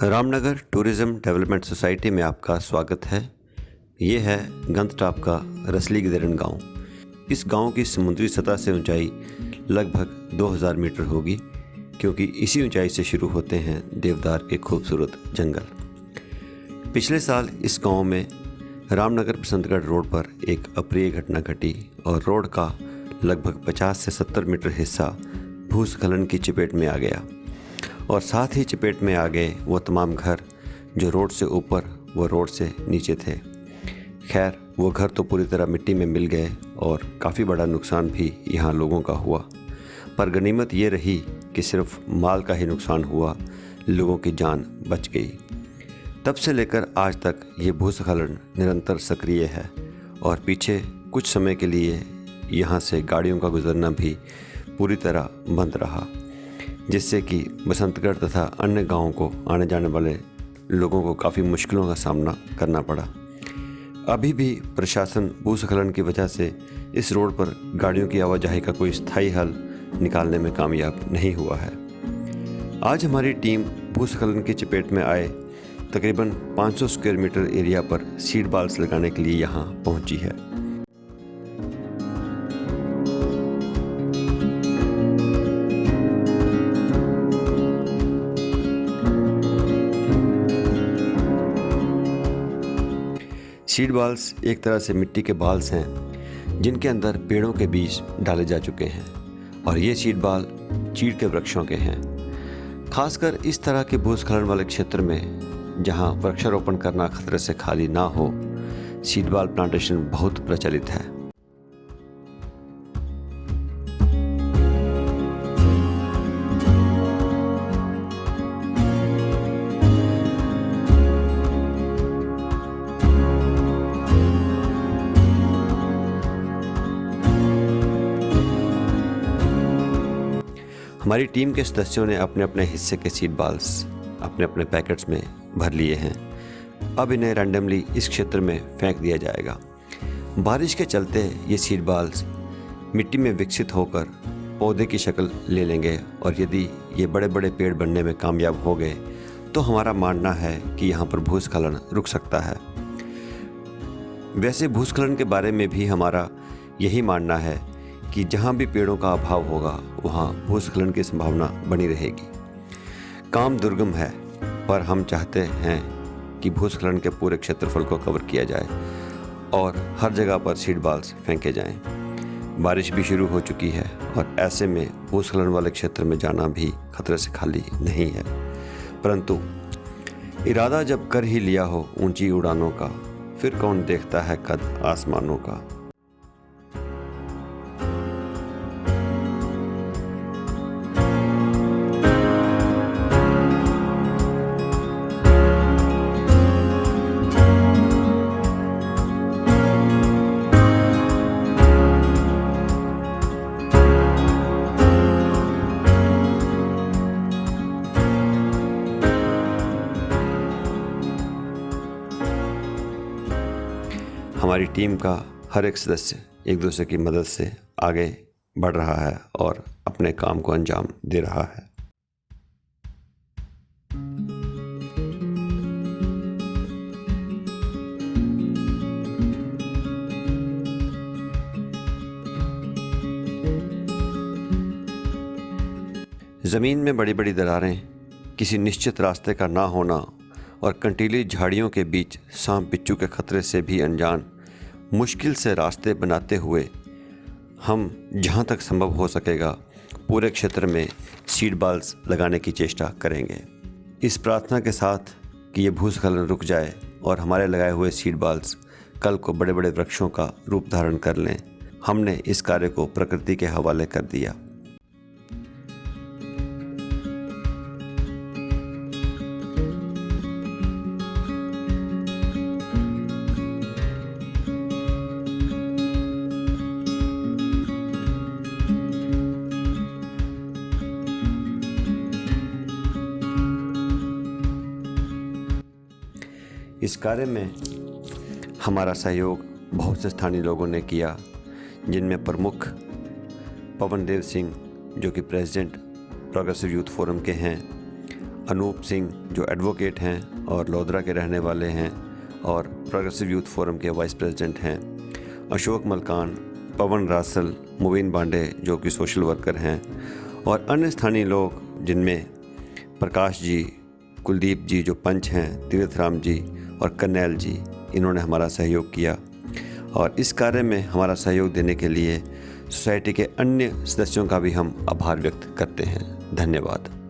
Ramnagar tourism development society में आपका स्वागत है। ये है गंतटाप का रसली गिदरन गांव। इस गांव की समुद्री सतह से ऊंचाई लगभग 2000 मीटर होगी, क्योंकि इसी ऊंचाई से शुरू होते हैं देवदार के खूबसूरत जंगल। पिछले साल इस गांव में रामनगर बसंतगढ़ रोड पर एक अप्रिय घटना घटी और रोड का लगभग 50 से 70 मीटर हिस्सा भूस्खलन की चपेट में आ गया और साथ ही चपेट में आ गए वो तमाम घर जो रोड से ऊपर व रोड से नीचे थे। खैर, वो घर तो पूरी तरह मिट्टी में मिल गए और काफ़ी बड़ा नुकसान भी यहाँ लोगों का हुआ, पर गनीमत ये रही कि सिर्फ माल का ही नुकसान हुआ, लोगों की जान बच गई। तब से लेकर आज तक ये भूस्खलन निरंतर सक्रिय है और पीछे कुछ समय के लिए यहाँ से गाड़ियों का गुजरना भी पूरी तरह बंद रहा, जिससे कि बसंतगढ़ तथा अन्य गांवों को आने जाने वाले लोगों को काफ़ी मुश्किलों का सामना करना पड़ा। अभी भी प्रशासन भूस्खलन की वजह से इस रोड पर गाड़ियों की आवाजाही का कोई स्थायी हल निकालने में कामयाब नहीं हुआ है। आज हमारी टीम भूस्खलन की चपेट में आए तकरीबन 500 स्क्वायर मीटर एरिया पर सीड बाल्स लगाने के लिए यहाँ पहुँची है। सीड बाल्स एक तरह से मिट्टी के बाल्स हैं जिनके अंदर पेड़ों के बीज डाले जा चुके हैं और ये सीड बाल चीड़ के वृक्षों के हैं। खासकर इस तरह के भूस्खलन वाले क्षेत्र में जहां वृक्षारोपण करना खतरे से खाली ना हो, सीड बाल प्लांटेशन बहुत प्रचलित है। हमारी टीम के सदस्यों ने अपने अपने हिस्से के सीड बाल्स अपने अपने पैकेट्स में भर लिए हैं। अब इन्हें रैंडमली इस क्षेत्र में फेंक दिया जाएगा। बारिश के चलते ये सीड बाल्स मिट्टी में विकसित होकर पौधे की शक्ल ले लेंगे और यदि ये बड़े बड़े पेड़ बनने में कामयाब हो गए तो हमारा मानना है कि यहाँ पर भूस्खलन रुक सकता है। वैसे भूस्खलन के बारे में भी हमारा यही मानना है कि जहाँ भी पेड़ों का अभाव होगा वहाँ भूस्खलन की संभावना बनी रहेगी। काम दुर्गम है, पर हम चाहते हैं कि भूस्खलन के पूरे क्षेत्रफल को कवर किया जाए और हर जगह पर सीड बाल्स फेंके जाएं। बारिश भी शुरू हो चुकी है और ऐसे में भूस्खलन वाले क्षेत्र में जाना भी खतरे से खाली नहीं है, परंतु इरादा जब कर ही लिया हो ऊंची उड़ानों का, फिर कौन देखता है कद आसमानों का। हमारी टीम का हर एक सदस्य एक दूसरे की मदद से आगे बढ़ रहा है और अपने काम को अंजाम दे रहा है। ज़मीन में बड़ी बड़ी दरारें, किसी निश्चित रास्ते का ना होना और कंटीली झाड़ियों के बीच सांप बिच्छू के खतरे से भी अनजान मुश्किल से रास्ते बनाते हुए हम जहाँ तक संभव हो सकेगा पूरे क्षेत्र में सीड बाल्स लगाने की चेष्टा करेंगे, इस प्रार्थना के साथ कि ये भूस्खलन रुक जाए और हमारे लगाए हुए सीड बाल्स कल को बड़े बड़े वृक्षों का रूप धारण कर लें। हमने इस कार्य को प्रकृति के हवाले कर दिया। इस कार्य में हमारा सहयोग बहुत से स्थानीय लोगों ने किया, जिनमें प्रमुख पवन देव सिंह जो कि प्रेसिडेंट प्रोग्रेसिव यूथ फोरम के हैं, अनूप सिंह जो एडवोकेट हैं और लोधरा के रहने वाले हैं और प्रोग्रेसिव यूथ फोरम के वाइस प्रेसिडेंट हैं, अशोक मलकान, पवन रासल, मुबीन बांडे जो कि सोशल वर्कर हैं, और अन्य स्थानीय लोग जिनमें प्रकाश जी, कुलदीप जी जो पंच हैं, तीर्थराम जी और कन्नैल जी, इन्होंने हमारा सहयोग किया। और इस कार्य में हमारा सहयोग देने के लिए सोसाइटी के अन्य सदस्यों का भी हम आभार व्यक्त करते हैं। धन्यवाद।